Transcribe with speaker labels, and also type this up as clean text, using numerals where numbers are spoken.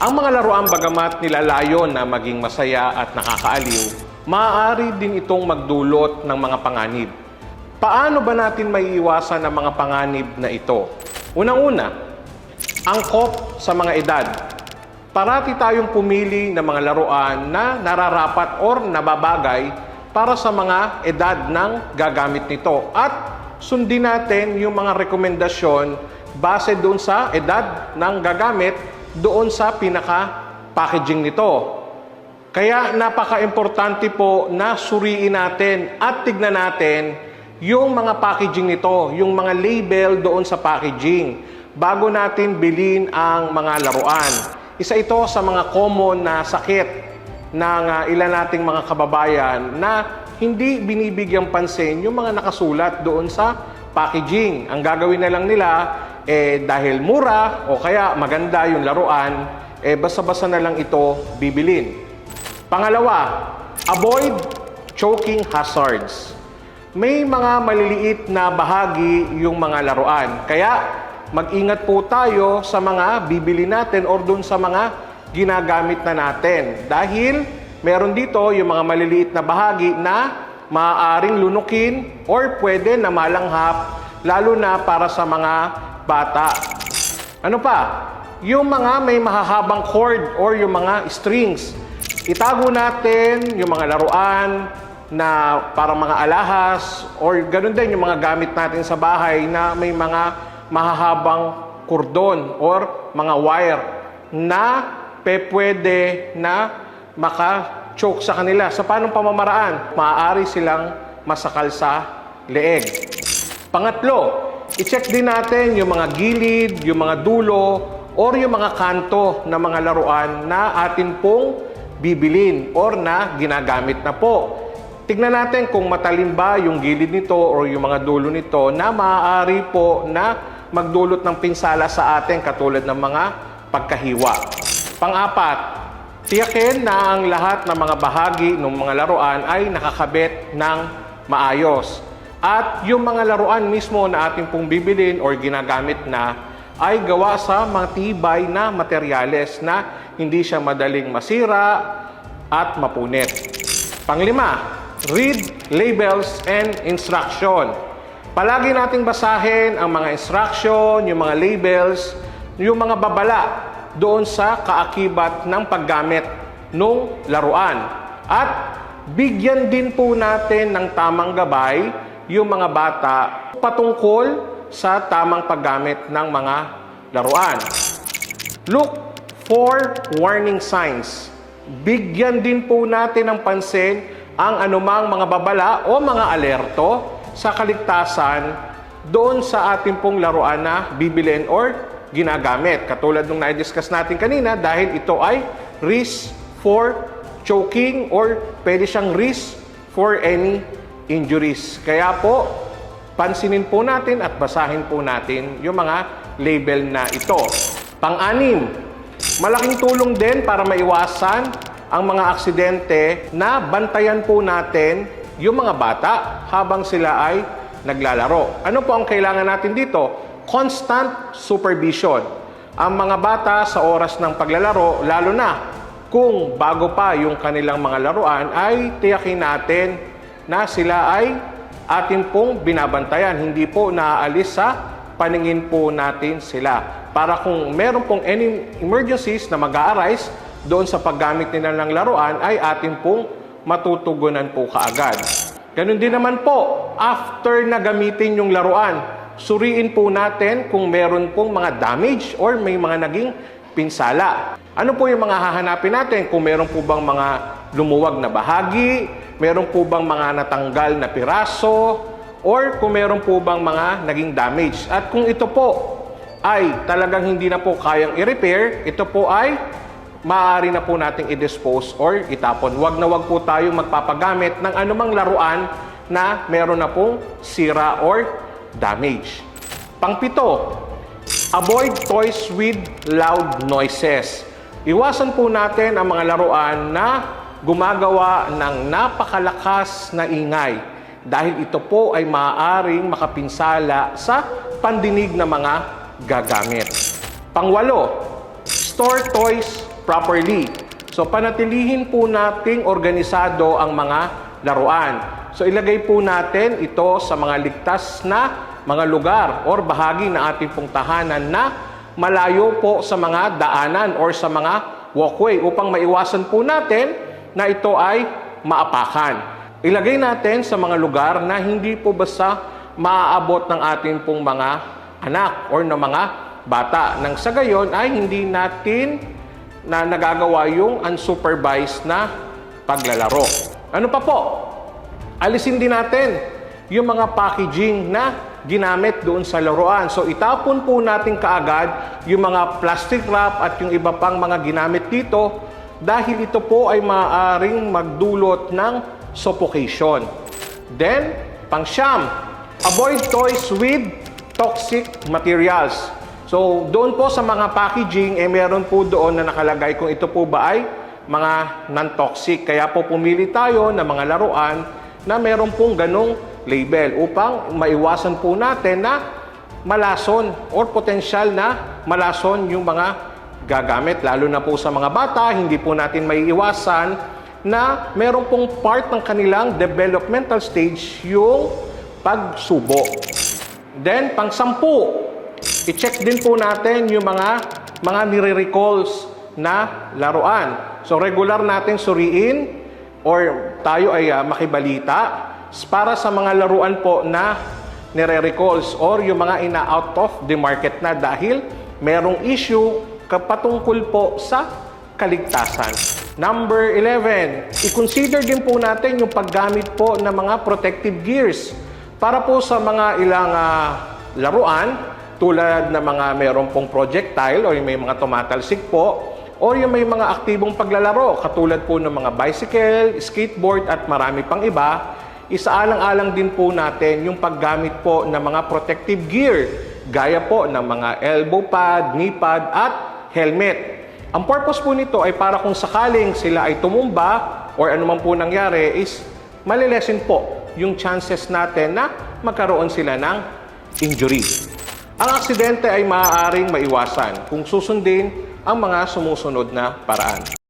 Speaker 1: Ang mga laruan bagamat nilalayon na maging masaya at nakakaaliw, maaari din itong magdulot ng mga panganib. Paano ba natin maiiwasan ang mga panganib na ito? Unang-una, angkop sa mga edad. Parati tayong pumili ng mga laruan na nararapat or nababagay para sa mga edad ng gagamit nito. At sundin natin yung mga rekomendasyon base doon sa edad ng gagamit doon sa pinaka-packaging nito. Kaya napaka-importante po na suriin natin at tignan natin yung mga packaging nito, yung mga label doon sa packaging bago natin bilhin ang mga laruan. Isa ito sa mga common na sakit ng ilan nating mga kababayan na hindi binibigyang pansin yung mga nakasulat doon sa packaging. Ang gagawin na lang nila, dahil mura o kaya maganda yung laruan, basta-basta na lang ito bibilin. Pangalawa, avoid choking hazards. May mga maliliit na bahagi yung mga laruan. Kaya mag-ingat po tayo sa mga bibili natin or dun sa mga ginagamit na natin. Dahil meron dito yung mga maliliit na bahagi na maaaring lunukin or pwede na malanghap, lalo na para sa mga bata. Ano pa? Yung mga may mahahabang cord or yung mga strings. Itago natin yung mga laruan na parang mga alahas or ganun din yung mga gamit natin sa bahay na may mga mahahabang kordon or mga wire na pwede na maka-choke sa kanila. Sa paanong pamamaraan? Maaari silang masakal sa leeg. Pangatlo, i-check din natin yung mga gilid, yung mga dulo, or yung mga kanto ng mga laruan na atin pong bibilin or na ginagamit na po. Tignan natin kung matalim ba yung gilid nito or yung mga dulo nito na maaari po na magdulot ng pinsala sa atin katulad ng mga pagkahiwa. Pang-apat, tiyakin na ang lahat ng mga bahagi ng mga laruan ay nakakabit ng maayos. At yung mga laruan mismo na ating pong bibilin or ginagamit na ay gawa sa matibay na materyales na hindi siya madaling masira at mapunit. Panglima, read labels and instruction. Palagi nating basahin ang mga instruction, yung mga labels, yung mga babala doon sa kaakibat ng paggamit ng laruan. At bigyan din po natin ng tamang gabay yung mga bata patungkol sa tamang paggamit ng mga laruan. Look for warning signs. Bigyan din po natin ng pansin ang anumang mga babala o mga alerto sa kaligtasan doon sa ating pong laruan na bibilin or ginagamit. Katulad nung na-discuss natin kanina, dahil ito ay risk for choking or pwede siyang risk for any injuries. Kaya po, pansinin po natin at basahin po natin yung mga label na ito. Pang-anim, malaking tulong din para maiwasan ang mga aksidente na bantayan po natin yung mga bata habang sila ay naglalaro. Ano po ang kailangan natin dito? Constant supervision. Ang mga bata sa oras ng paglalaro, lalo na kung bago pa yung kanilang mga laruan, ay tiyakin natin na sila ay atin pong binabantayan. Hindi po naaalis sa paningin po natin sila. Para kung meron pong any emergencies na mag-a-arise doon sa paggamit nila ng laruan, ay atin pong matutugunan po kaagad. Ganun din naman po, after na gamitin yung laruan, suriin po natin kung meron pong mga damage or may mga naging pinsala. Ano po yung mga hahanapin natin? Kung meron po bang mga lumuwag na bahagi, meron po bang mga natanggal na piraso, or kung meron po bang mga naging damage. At kung ito po ay talagang hindi na po kayang i-repair, ito po ay maaari na po nating i-dispose or itapon. Wag na wag po tayong magpapagamit ng anumang laruan na meron na pong sira or damage. Pangpito, avoid toys with loud noises. Iwasan po natin ang mga laruan na gumagawa ng napakalakas na ingay dahil ito po ay maaaring makapinsala sa pandinig ng mga gagamit. Pangwalo, Store toys properly. So panatilihin po nating organisado ang mga laruan. So ilagay po natin ito sa mga ligtas na mga lugar or bahagi ng ating pong tahanan na malayo po sa mga daanan or sa mga walkway upang maiwasan po natin na ito ay maapakan. Ilagay natin sa mga lugar na hindi po basta maaabot ng ating pong mga anak or ng mga bata. Nang sa gayon ay hindi natin na nagagawa yung unsupervised na paglalaro. Ano pa po? Alisin din natin yung mga packaging na ginamit doon sa laruan. So itapon po natin kaagad yung mga plastic wrap at yung iba pang mga ginamit dito dahil ito po ay maaaring magdulot ng suffocation. Then, pang-siyam, avoid toys with toxic materials. So, doon po sa mga packaging, meron po doon na nakalagay kung ito po ba ay mga non-toxic. Kaya po pumili tayo ng mga laruan na meron pong ganong label upang maiwasan po natin na malason or potensyal na malason yung mga gagamit. Lalo na po sa mga bata, hindi po natin maiiwasan na meron pong part ng kanilang developmental stage yung pagsubo. Then, pang-sampu, i-check din po natin yung mga nire-recalls na laruan. So, regular natin suriin or tayo ay makibalita para sa mga laruan po na nire-recalls or yung mga ina-out of the market na dahil merong issue patungkol po sa kaligtasan. Number 11, i-consider din po natin yung paggamit po ng mga protective gears para po sa mga ilang laruan tulad ng mga meron pong projectile o yung may mga tumatalsik po o yung may mga aktibong paglalaro katulad po ng mga bicycle, skateboard at marami pang iba. Isaalang-alang din po natin yung paggamit po ng mga protective gear gaya po ng mga elbow pad, knee pad at helmet. Ang purpose po nito ay para kung sakaling sila ay tumumba or anuman po nangyari is malilesen po yung chances natin na magkaroon sila ng injury. Ang aksidente ay maaaring maiwasan kung susundin ang mga sumusunod na paraan.